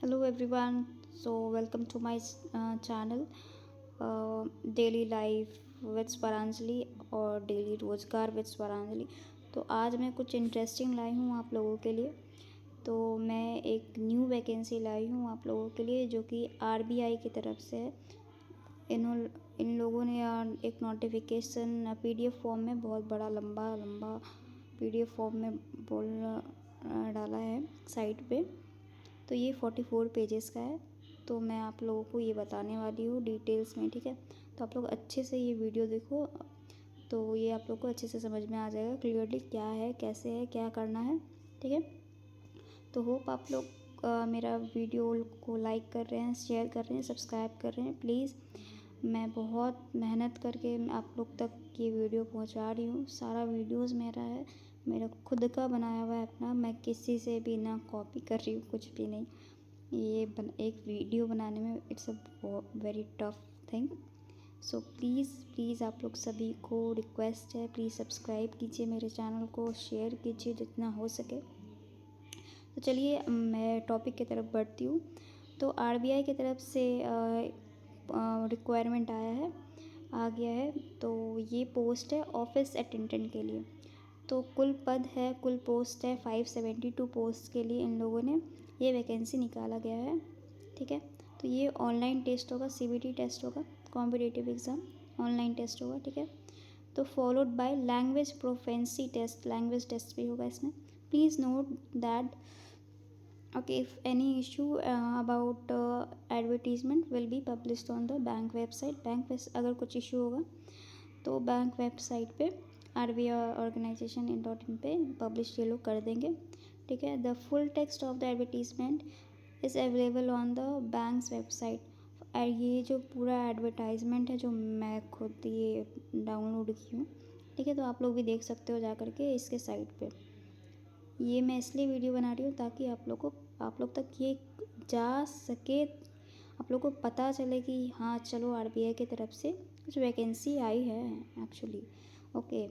Hello everyone. Welcome to my channel daily life with Swaranjali और daily रोज़गार with Swaranjali. तो आज मैं कुछ इंटरेस्टिंग लाई हूँ आप लोगों के लिए। तो मैं एक न्यू वैकेंसी लाई हूँ आप लोगों के लिए जो कि आरबीआई की तरफ से है। इन लोगों ने एक नोटिफिकेशन पीडीएफ फॉर्म में बहुत बड़ा लंबा लंबा पीडीएफ फॉर्म में डाला है साइट पे। तो ये 44 पेजेस का है। तो मैं आप लोगों को ये बताने वाली हूँ डिटेल्स में, ठीक है। तो आप लोग अच्छे से ये वीडियो देखो, तो ये आप लोग को अच्छे से समझ में आ जाएगा क्लियरली क्या है, कैसे है, क्या करना है, ठीक है। तो होप आप लोग मेरा वीडियो को लाइक कर रहे हैं, शेयर कर रहे हैं, सब्सक्राइब कर रहे हैं प्लीज़। मैं बहुत मेहनत करके आप लोग तक ये वीडियो पहुंचा रही हूँ। सारा वीडियोस मेरा है, मेरा खुद का बनाया हुआ है अपना। मैं किसी से भी ना कॉपी कर रही हूँ, कुछ भी नहीं। एक वीडियो बनाने में it's a very tough thing. So please please आप लोग सभी को रिक्वेस्ट है, प्लीज़ सब्सक्राइब कीजिए मेरे चैनल को, शेयर कीजिए जितना हो सके। तो चलिए मैं टॉपिक की तरफ बढ़ती हूँ। तो आरबीआई की तरफ से रिक्वायरमेंट आ गया है। तो ये पोस्ट है ऑफिस अटेंडेंट के लिए। तो कुल पद है, कुल पोस्ट है 572 पोस्ट के लिए इन लोगों ने ये वैकेंसी निकाला गया है, ठीक है। तो ये ऑनलाइन टेस्ट होगा, सीबीटी टेस्ट होगा, कॉम्पिटिटिव एग्ज़ाम ऑनलाइन टेस्ट होगा, ठीक है। तो followed by language proficiency test, language test भी होगा इसमें। Please note that okay, if any issue about advertisement will be published on the bank website. अगर कुछ इशू होगा तो बैंक वेबसाइट पे RBI organisation in dot in पे publish ये लोग कर देंगे, ठीक है। The full text of the advertisement is available on the bank's website. और ये जो पूरा एडवर्टाइजमेंट है जो मैं खुद ये डाउनलोड की हूँ, ठीक है। तो आप लोग भी देख सकते हो जा कर के इसके साइट पे। ये मैं इसलिए वीडियो बना रही हूँ ताकि आप लोग तक ये जा सके, आप लोग को पता चले कि हाँ चलो आरबीआई की तरफ से कुछ वैकेंसी आई है एक्चुअली, ओके।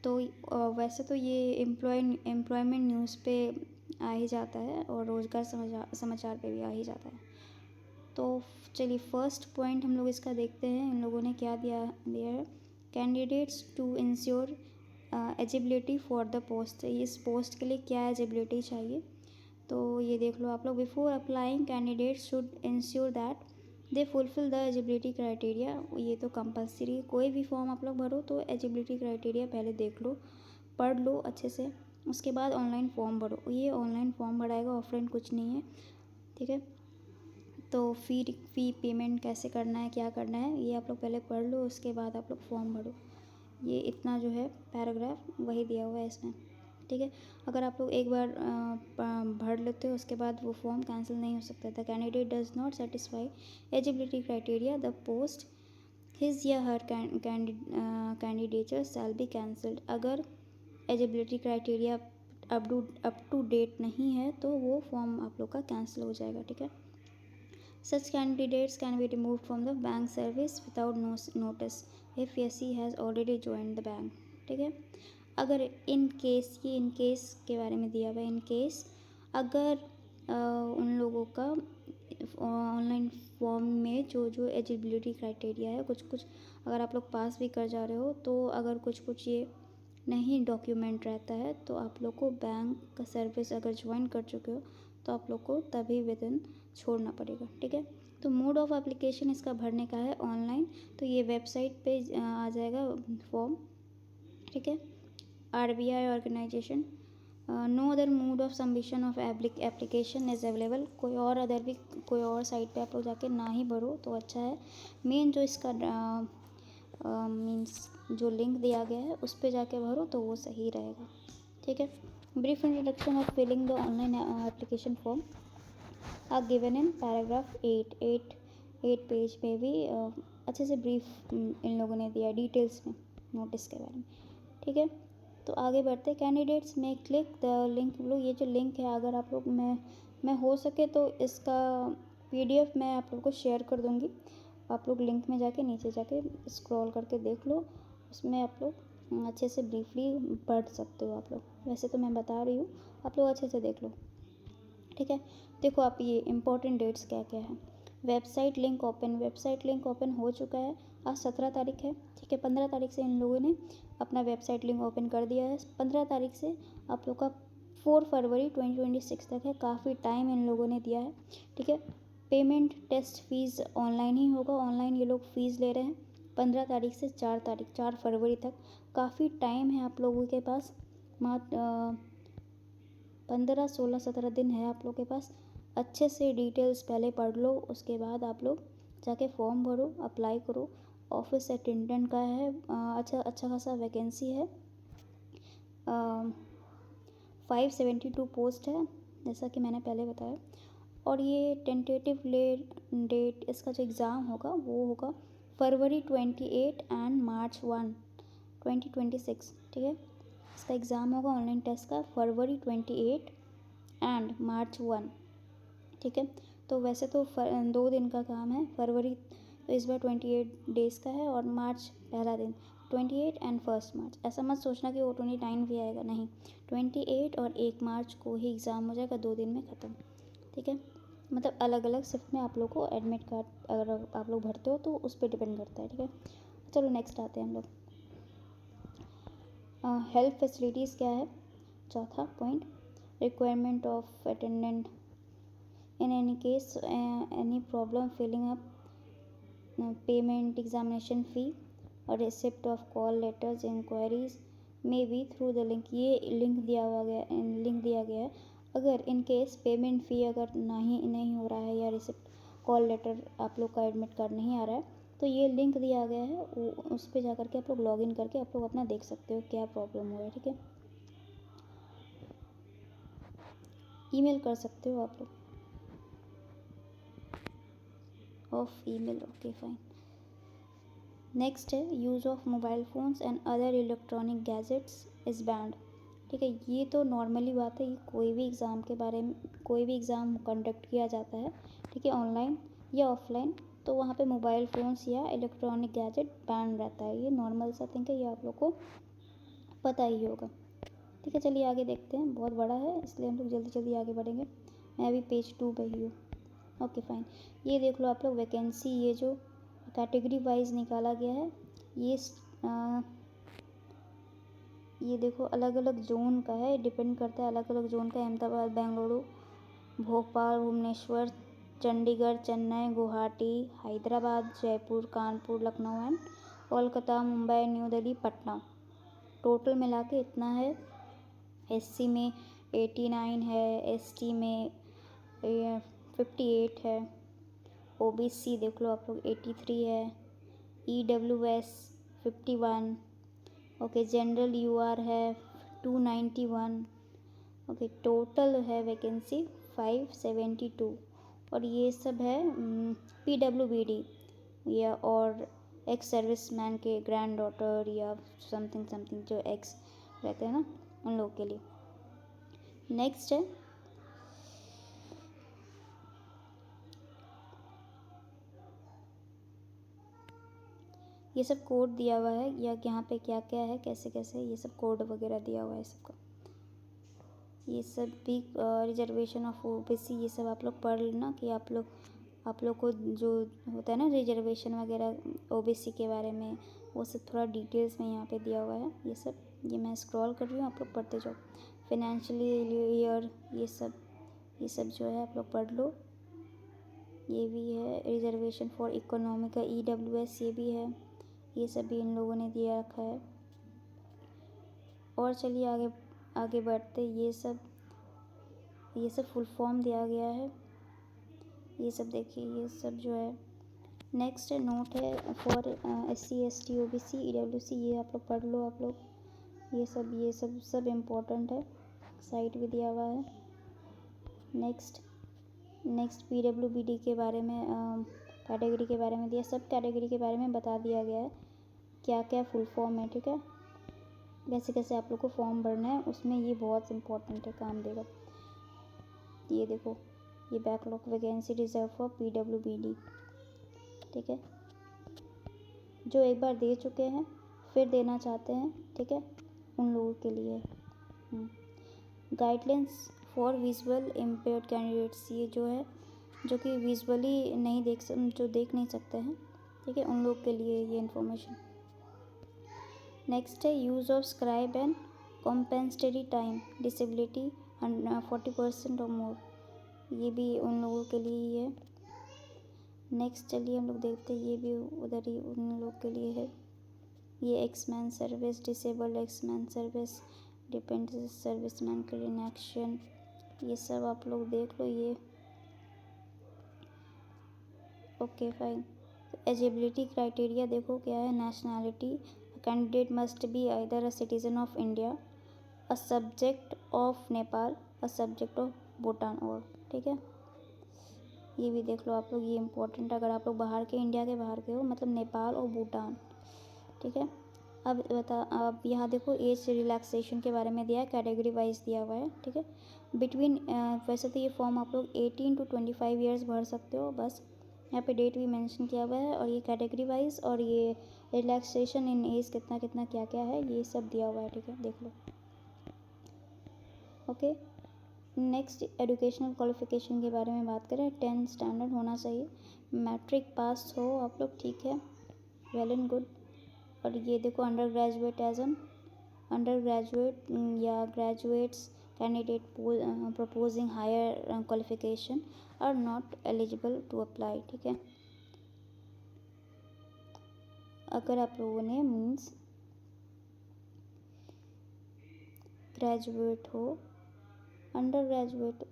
तो वैसे तो ये एम्प्लॉयमेंट न्यूज़ पे आ ही जाता है और रोज़गार समाचार पे भी आ ही जाता है। तो चलिए फर्स्ट पॉइंट हम लोग इसका देखते हैं। इन लोगों ने क्या दिया है। Candidates to ensure eligibility for the post. इस पोस्ट के लिए क्या एजिबिलिटी चाहिए, तो ये देख लो आप लोग। Before applying candidates should ensure that they fulfil the eligibility criteria. ये तो कंपलसरी, कोई भी फॉर्म आप लोग भरो तो एजिबिलिटी क्राइटेरिया पहले देख लो, पढ़ लो अच्छे से, उसके बाद ऑनलाइन फॉर्म भरो। ये ऑनलाइन फॉर्म भराएगा, ऑफलाइन कुछ नहीं है, ठीक है। तो फ़ी पेमेंट कैसे करना है, क्या करना है, ये आप लोग पहले पढ़ लो, उसके बाद आप लोग फॉर्म भरो। ये इतना जो है पैराग्राफ वही दिया हुआ है इसमें, ठीक है। अगर आप लोग एक बार भर लेते हो उसके बाद वो फॉर्म कैंसिल नहीं हो सकता। The candidate does not satisfy eligibility criteria the post his या her candidature shall be cancelled. अगर eligibility criteria up to date नहीं है तो वो फॉर्म आप लोग का कैंसिल हो जाएगा, ठीक है। Such candidates can be removed from the bank service without notice if yes he has already joined the bank, ठीक है। अगर इन केस, ये इन केस के बारे में दिया हुआ है। इन केस अगर उन लोगों का ऑनलाइन फॉर्म में जो जो एलिजिबिलिटी क्राइटेरिया है, कुछ कुछ अगर आप लोग पास भी कर जा रहे हो तो अगर कुछ कुछ ये नहीं डॉक्यूमेंट रहता है तो आप लोग को बैंक का सर्विस अगर ज्वाइन कर चुके हो तो आप लोग को तभी वेतन छोड़ना पड़ेगा, ठीक है। तो मोड ऑफ एप्लीकेशन इसका भरने का है ऑनलाइन। तो ये वेबसाइट पे आ जाएगा फॉर्म, ठीक है। RBI organisation no other mode of submission of application is available. कोई और साइट पे आप लोग जाके ना ही भरो तो अच्छा है। मेन जो इसका मीन्स जो लिंक दिया गया है उस पर जाके भरो तो वो सही रहेगा, ठीक है। Brief introduction of filling the online application form are given in paragraph 8 page में भी अच्छे से ब्रीफ इन लोगों ने दिया डिटेल्स में नोटिस के बारे में, ठीक है। तो आगे बढ़ते। कैंडिडेट्स में क्लिक द लिंक लो। ये जो लिंक है अगर आप लोग मैं हो सके तो इसका पीडीएफ मैं आप लोग को शेयर कर दूँगी। आप लोग लिंक में जाके नीचे जाके स्क्रॉल करके देख लो, उसमें आप लोग अच्छे से ब्रीफली पढ़ सकते हो आप लोग। वैसे तो मैं बता रही हूँ, आप लोग अच्छे से देख लो, ठीक है। देखो आप ये इम्पोर्टेंट डेट्स क्या क्या है। वेबसाइट लिंक ओपन हो चुका है। आज 17 तारीख है, ठीक है। 15 तारीख से इन लोगों ने अपना वेबसाइट लिंक ओपन कर दिया है। 15 तारीख से आप लोग का 4 फरवरी 2026 तक है, काफ़ी टाइम इन लोगों ने दिया है, ठीक है। पेमेंट टेस्ट फीस ऑनलाइन ही होगा, ऑनलाइन ये लोग फ़ीस ले रहे हैं 15 तारीख से 4 फरवरी तक। काफ़ी टाइम है आप लोगों के पास, मात्र 15, 16, 17 दिन है आप लोग के पास। अच्छे से डिटेल्स पहले पढ़ लो, उसके बाद आप लोग जाके फॉर्म भरो, अप्लाई करो। ऑफिस अटेंडेंट का है, अच्छा खासा वैकेंसी है। 572 पोस्ट है, जैसा कि मैंने पहले बताया। और ये टेंटेटिव डेट इसका जो एग्ज़ाम होगा वो होगा फरवरी 28 एंड मार्च 1, 2026, ठीक है। इसका एग्ज़ाम होगा ऑनलाइन टेस्ट का फरवरी 28 एंड मार्च 1, ठीक है। तो वैसे तो 2 दिन का काम है। फरवरी तो इस बार 28 डेज़ का है, और मार्च पहला दिन 28 एंड 1 मार्च। ऐसा मत सोचना कि वो 29 भी आएगा, नहीं, 28 और 1 मार्च को ही एग्ज़ाम हो जाएगा, 2 दिन में ख़त्म, ठीक है। मतलब अलग अलग शिफ्ट में आप लोग को एडमिट कार्ड अगर आप लोग भरते हो तो उस पर डिपेंड करता है, ठीक है। चलो नेक्स्ट आते हैं हम लोग। हेल्थ फैसिलिटीज़ क्या है, चौथा point. Requirement of attendant in any case any problem filling up payment examination fee और receipt of call letters inquiries may be through the link. ये लिंक दिया गया है। अगर इन केस पेमेंट फ़ी अगर नहीं हो रहा है, या रिसिप्ट कॉल लेटर आप लोग का एडमिट कार्ड नहीं आ रहा है, तो ये लिंक दिया गया है, उस पर जा करके आप लोग लॉगिन करके आप लोग अपना देख सकते हो क्या प्रॉब्लम हुआ है, ठीक है। ईमेल कर सकते हो आप लोग, of email, okay fine. Next है use of mobile phones and other electronic gadgets is banned, ठीक है। ये तो नॉर्मली बात है, ये कोई भी एग्ज़ाम के बारे में, कोई भी एग्ज़ाम कंडक्ट किया जाता है, ठीक है, ऑनलाइन या ऑफलाइन, तो वहाँ पे मोबाइल फ़ोन्स या इलेक्ट्रॉनिक गैजेट बैन रहता है। ये नॉर्मल सा थिंग है, ये आप लोग को पता ही होगा, ठीक है। चलिए आगे देखते हैं, बहुत बड़ा है इसलिए हम लोग जल्दी जल्दी आगे बढ़ेंगे। मैं अभी पेज 2 पे ही हूँ, ओके फाइन। ये देख लो आप लोग वैकेंसी, ये जो कैटेगरी वाइज निकाला गया है, ये देखो अलग अलग जोन का है, डिपेंड करता है अलग अलग जोन का। अहमदाबाद, बेंगलुरु, भोपाल, भुवनेश्वर, चंडीगढ़, चेन्नई, गुवाहाटी, हैदराबाद, जयपुर, कानपुर, लखनऊ एंड कोलकाता, मुंबई, न्यू दिल्ली, पटना। टोटल मिला के इतना है। एससी में 89 है, एसटी में 58 है, ओबीसी देख लो आप लोग 83 है, ईडब्ल्यूएस 51, ओके, जनरल यूआर है 291, ओके। टोटल है वैकेंसी 572, और ये सब है पीडब्ल्यूबीडी या और एक्स सर्विस मैन के ग्रैंड डॉटर या समथिंग जो एक्स रहते हैं ना, उन लोगों के लिए। नेक्स्ट है ये सब कोड दिया हुआ है, या यहाँ पे क्या क्या है, कैसे कैसे, ये सब कोड वगैरह दिया हुआ है सबका। ये सब भी रिजर्वेशन ऑफ ओबीसी, ये सब आप लोग पढ़ लेना कि आप लोग को जो होता है ना रिजर्वेशन वगैरह ओबीसी के बारे में, वो सब थोड़ा डिटेल्स में यहाँ पे दिया हुआ है। ये सब ये मैं स्क्रॉल कर रही हूँ, आप लोग पढ़ते जाओ। फाइनेंशियल ईयर, ये सब जो है आप लोग पढ़ लो। ये भी है रिजर्वेशन फॉर इकोनॉमी का, ईडब्ल्यूएस ये भी है, ये सब भी इन लोगों ने दिया रखा है। और चलिए आगे बढ़ते। ये सब फुल फॉर्म दिया गया है, ये सब देखिए, ये सब जो है। नेक्स्ट है नोट है for SC ST OBC EWC, ये आप लोग पढ़ लो आप लोग। ये सब इम्पोर्टेंट है, साइट भी दिया हुआ है। नेक्स्ट पीडब्ल्यूबीडी के बारे में, कैटेगरी के बारे में दिया, सब कैटेगरी के बारे में बता दिया गया है क्या क्या फुल फॉर्म है, ठीक है। कैसे कैसे आप लोग को फॉर्म भरना है, उसमें ये बहुत इम्पोर्टेंट है, काम देगा। ये देखो, ये backlog vacancy reserve for PWBD, ठीक है। जो एक बार दे चुके हैं फिर देना चाहते हैं, ठीक है, उन लोगों के लिए। Guidelines for visual impaired candidates, ये जो है जो कि विजुअली नहीं जो देख नहीं सकते हैं, ठीक है, उन लोग के लिए ये इन्फॉर्मेशन। नेक्स्ट है use of scribe and compensatory time disability 40% और मोर, ये भी उन लोगों के लिए ही है। नेक्स्ट चलिए हम लोग देखते हैं, ये भी उधर ही उन लोग के लिए है। ये ex man service, disabled ex man service, dependent serviceman के लिए इन एक्शन, ये सब आप लोग देख लो ये। Okay fine. एलिजिबिलिटी क्राइटेरिया देखो क्या है। Nationality, candidate must be either a citizen of India, a subject of Nepal, a subject of Bhutan और, ठीक है, ये भी देख लो आप लोग, ये इम्पोर्टेंट, अगर आप लोग बाहर के, इंडिया के बाहर के हो, मतलब नेपाल और भूटान, ठीक है। अब यहाँ देखो एज रिलैक्सेशन के बारे में दिया है, कैटेगरी वाइज दिया हुआ है, ठीक है। बिटवीन वैसे तो ये फॉर्म आप लोग 18 to 25 ईयर्स भर सकते हो, बस यहाँ पे डेट भी मेंशन किया हुआ है, और ये कैटेगरी वाइज, और ये रिलैक्सेशन इन एज कितना कितना क्या क्या है ये सब दिया हुआ है, ठीक है, देख लो। ओके, नेक्स्ट एजुकेशनल क्वालिफिकेशन के बारे में बात करें। 10th स्टैंडर्ड होना चाहिए, मैट्रिक पास हो आप लोग, ठीक है, वेल एंड गुड। और ये देखो undergraduate as an undergraduate या graduates candidate proposing higher qualification are not eligible to apply, ठीक है। अगर आप लोगों ने मीन्स ग्रेजुएट हो, अंडर ग्रेजुएट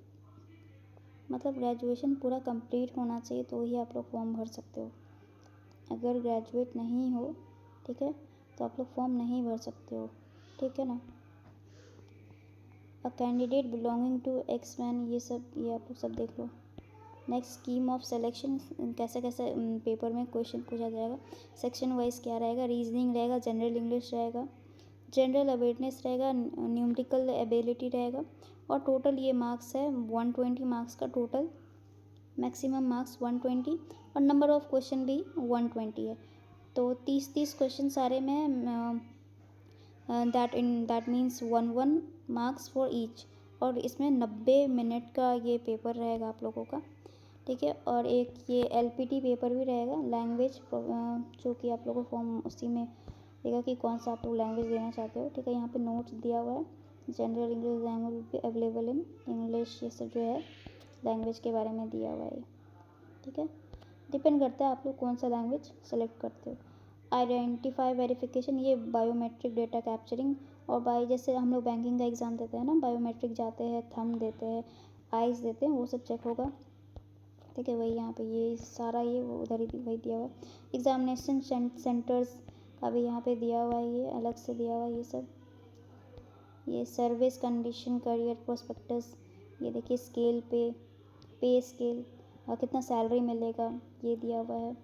मतलब ग्रेजुएशन पूरा कंप्लीट होना चाहिए तो ही आप लोग फॉर्म भर सकते हो। अगर ग्रेजुएट नहीं हो, ठीक है, तो आप लोग फॉर्म नहीं भर सकते हो, ठीक है ना। A candidate belonging to ex man, ये आप लोग सब देख लो। नेक्स्ट स्कीम ऑफ सिलेक्शन, कैसे कैसे पेपर में क्वेश्चन पूछा जाएगा, सेक्शन वाइज क्या रहेगा, रीजनिंग रहेगा, जनरल इंग्लिश रहेगा, जनरल अवेयरनेस रहेगा, न्यूमेरिकल एबिलिटी रहेगा, और टोटल ये मार्क्स है 120 मार्क्स का टोटल, मैक्सिमम मार्क्स 120, और नंबर ऑफ क्वेश्चन भी 120 है, तो 30 क्वेश्चन सारे में that means 1 marks for each, और इसमें 90 मिनट का ये पेपर रहेगा आप लोगों का, ठीक है। और एक ये LPT पेपर भी रहेगा, लैंग्वेज, जो कि आप लोगों को फॉर्म उसी में देगा कि कौन सा आप लोग लैंग्वेज देना चाहते हो, ठीक है। यहाँ पे नोट्स दिया हुआ है, जनरल इंग्लिश लैंग्वेज भी अवेलेबल इन इंग्लिश, ये सब जो है लैंग्वेज के बारे में दिया हुआ है, ठीक है। डिपेंड करता है आप लोग कौन सा लैंग्वेज सेलेक्ट करते हो। आइडेंटिफाई वेरिफिकेशन, ये बायोमेट्रिक डेटा कैप्चरिंग, और जैसे हम लोग बैंकिंग का एग्ज़ाम देते हैं ना, बायोमेट्रिक जाते हैं, थंब देते हैं, आइज़ देते हैं, वो सब चेक होगा, ठीक है। वही यहाँ पे ये सारा ये वो उधर ही वही दिया हुआ है। एग्जामिनेशन सेंटर्स का भी यहाँ पे दिया हुआ है, ये अलग से दिया हुआ है ये सब। ये सर्विस कंडीशन, करियर प्रोस्पेक्टस, ये देखिए स्केल पे स्केल, और कितना सैलरी मिलेगा ये दिया हुआ है।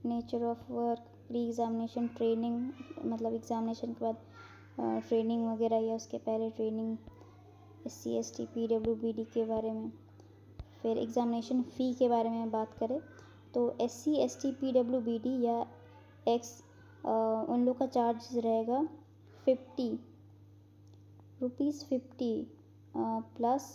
Nature of work, pre examination training, मतलब एग्ज़ामिनेशन के बाद ट्रेनिंग वगैरह, या उसके पहले ट्रेनिंग, SC ST PWBD के बारे में। फिर एग्ज़ामिनेशन फ़ी के बारे में बात करें तो SC ST PWBD या उन लोग का चार्ज रहेगा 50 रुपीज़ 50 प्लस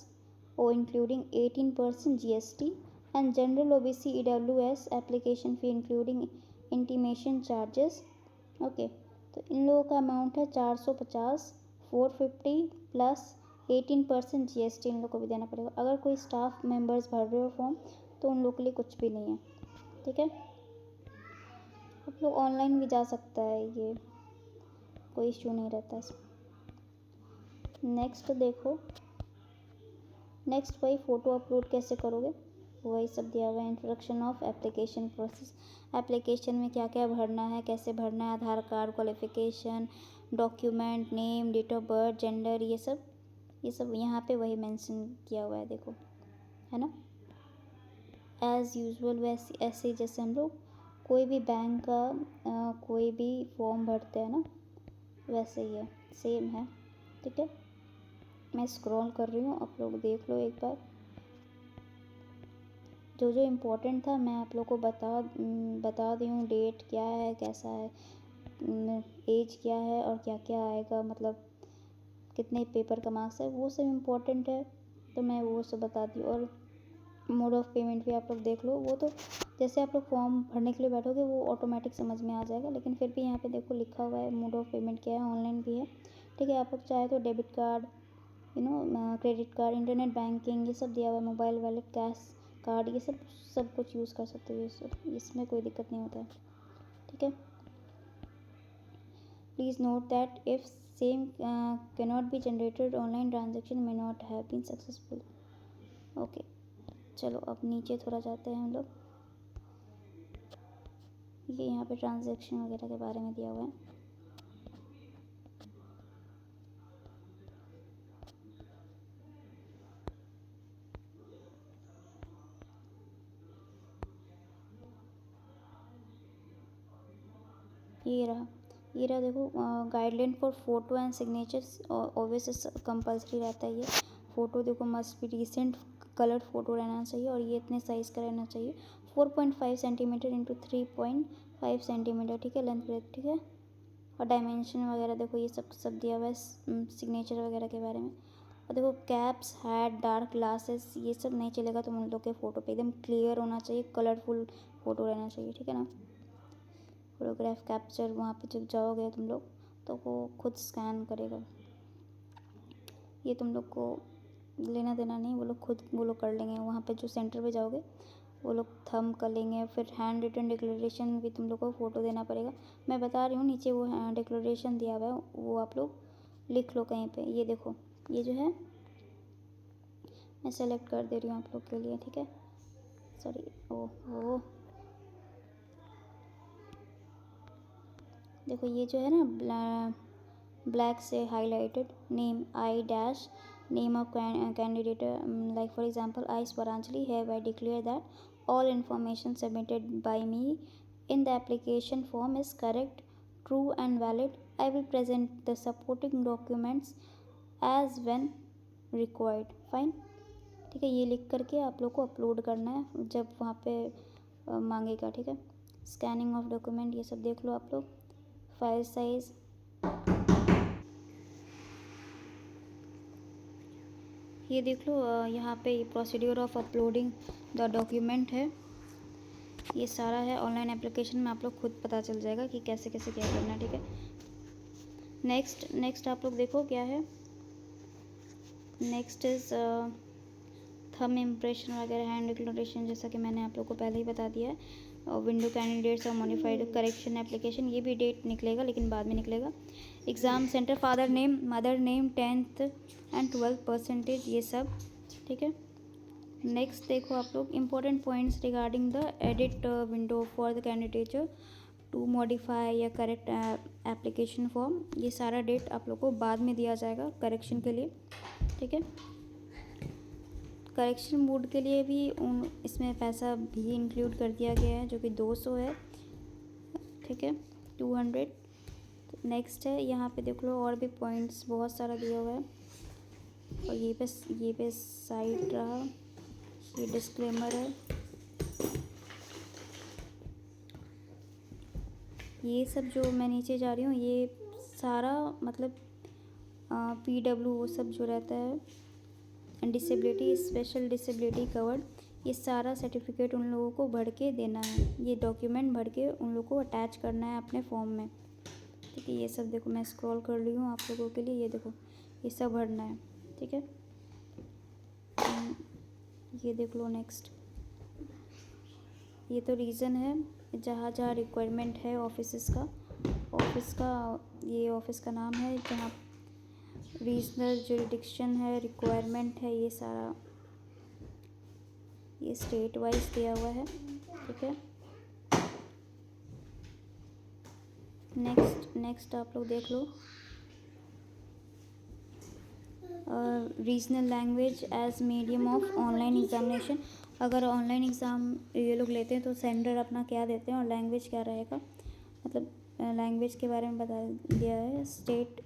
ओ including 18% GST, and general OBC EWS application fee including intimation charges, okay. तो इन लोगों का अमाउंट है 450, 450 प्लस 18% GST इन लोग को भी देना पड़ेगा। अगर कोई स्टाफ मेंबर्स भर रहे हो फॉर्म तो उन लोग के लिए कुछ भी नहीं है, ठीक है। आप लोग ऑनलाइन भी जा सकता है, ये कोई इश्यू नहीं रहता इसमें। नेक्स्ट देखो, नेक्स्ट वही फ़ोटो अपलोड कैसे करोगे वही सब दिया हुआ है। Introduction of application process, application में क्या क्या भरना है, कैसे भरना है, Aadhaar card, qualification, document, name, date of birth, gender, ये सब यहाँ पे वही मेंशन किया हुआ है, देखो, है ना। एज़ यूजुअल वैसे ऐसे जैसे हम लोग कोई भी बैंक का कोई भी फॉर्म भरते हैं ना, वैसे ही है, सेम है, ठीक है। मैं स्क्रॉल कर रही हूँ, आप लोग देख लो एक बार। जो जो इम्पोर्टेंट था मैं आप लोग को बता दी हूँ, डेट क्या है, कैसा है, एज क्या है, और क्या क्या आएगा, मतलब कितने पेपर का मार्क्स है, वो सब इम्पोर्टेंट है, तो मैं वो सब बताती हूँ। और मोड ऑफ़ पेमेंट भी आप लोग देख लो, वो तो जैसे आप लोग फॉर्म भरने के लिए बैठोगे वो ऑटोमेटिक समझ में आ जाएगा, लेकिन फिर भी यहाँ पे देखो लिखा हुआ है मोड ऑफ़ पेमेंट क्या है, ऑनलाइन भी है, ठीक है। आप लोग चाहे तो debit card, credit card, internet banking, ये सब दिया हुआ है, मोबाइल वॉलेट, कैश कार्ड, ये सब कुछ यूज़ कर सकते हो, ये सब, इसमें कोई दिक्कत नहीं होता है, ठीक है। Please note that if same cannot be generated, online transaction may not have been successful. Okay, चलो अब नीचे थोड़ा जाते हैं हम लोग। ये यहाँ पे ट्रांजैक्शन वगैरह के बारे में दिया हुआ है। ये रहा देखो, guideline for photo and signatures obvious compulsory रहता है ये। फ़ोटो देखो must be recent coloured photo रहना चाहिए, और ये इतने साइज़ का रहना चाहिए, 4.5 सेंटीमीटर इंटू 3.5 सेंटीमीटर, ठीक है, लेंथ ब्रेथ, ठीक है। और डायमेंशन वगैरह देखो ये सब दिया हुआ है सिग्नेचर वगैरह के बारे में। और देखो कैप्स, हैट, डार्क ग्लासेस, ये सब नहीं चलेगा तुम लोग के फ़ोटो पे, एकदम क्लियर होना चाहिए, कलरफुल फ़ोटो रहना चाहिए, ठीक है ना। फोटोग्राफ कैप्चर, वहाँ पे जब जाओगे तुम लोग तो वो खुद स्कैन करेगा, ये तुम लोग को लेना देना नहीं, वो लोग कर लेंगे। वहाँ पे जो सेंटर पे जाओगे वो लोग थंब कर लेंगे। फिर हैंड रिटन डिक्लेरेशन भी तुम लोग को फ़ोटो देना पड़ेगा, मैं बता रही हूँ, नीचे वो डिक्लेरेशन दिया हुआ है, वो आप लोग लिख लो कहीं पे। ये देखो, ये जो है मैं सेलेक्ट कर दे रही हूँ आप लोग के लिए, ठीक है। सॉरी, ओह देखो ये जो है ना ब्लैक से highlighted, name I dash name of candidate, like for example I Swaranjali have I declare that all information submitted by me in the application form is correct, true and valid. I will present the supporting documents as when required. Fine, ठीक है। ये लिख करके आप लोग को upload करना है जब वहाँ पे मांगेगा, ठीक है। स्कैनिंग ऑफ डॉक्यूमेंट, ये सब देख लो आप लोग। फाइल साइज़, ये देख लो, यहाँ पे procedure of uploading the document है, ये सारा है ऑनलाइन एप्लीकेशन में, आप लोग खुद पता चल जाएगा कि कैसे कैसे क्या करना है, ठीक है। नेक्स्ट आप लोग देखो क्या है, नेक्स्ट इज़ थंब इम्प्रेशन वगैरह, हैंड डिक्लेरेशन, जैसा कि मैंने आप लोग को पहले ही बता दिया है। और विंडो कैंडिडेट्स और मॉडिफाइड करेक्शन एप्लीकेशन, ये भी डेट निकलेगा लेकिन बाद में निकलेगा। Exam centre, father name, mother name, 10th and 12th percentage, ये सब, ठीक है। नेक्स्ट देखो आप लोग, important points regarding the edit window for the candidate to modify या करेक्ट एप्लीकेशन फॉर्म, ये सारा डेट आप लोग को बाद में दिया जाएगा करेक्शन के लिए, ठीक है। करेक्शन मोड के लिए भी इसमें पैसा भी इंक्लूड कर दिया गया है, जो कि 200 है, ठीक है, 200। नेक्स्ट है, यहाँ पे देख लो और भी पॉइंट्स बहुत सारा दिया हुआ है। और ये पे साइड रहा, ये डिस्क्लेमर है, ये सब जो मैं नीचे जा रही हूँ ये सारा मतलब PW वो सब जो रहता है, डिसेबिलिटी, स्पेशल डिसेबिलिटी कवर्ड, ये सारा सर्टिफिकेट उन लोगों को भर के देना है, ये डॉक्यूमेंट भर के उन लोगों को अटैच करना है अपने फॉर्म में, ठीक है। ये सब देखो मैं स्क्रॉल कर रही हूँ आप लोगों के लिए, ये देखो ये सब भरना है, ठीक है। ये देख लो नेक्स्ट, ये तो रीज़न है जहाँ जहाँ रिक्वायरमेंट है ऑफिस का, ये ऑफिस का नाम है जहाँ रीजनल जुरिडिक्शन है, रिक्वायरमेंट है, ये सारा ये स्टेट वाइज दिया हुआ है, ठीक है। नेक्स्ट आप लोग देख लो, regional language as medium of online examination, अगर ऑनलाइन एग्ज़ाम ये लोग लेते हैं तो सेंटर अपना क्या देते हैं और लैंग्वेज क्या रहेगा, मतलब लैंग्वेज के बारे में बता दिया है। स्टेट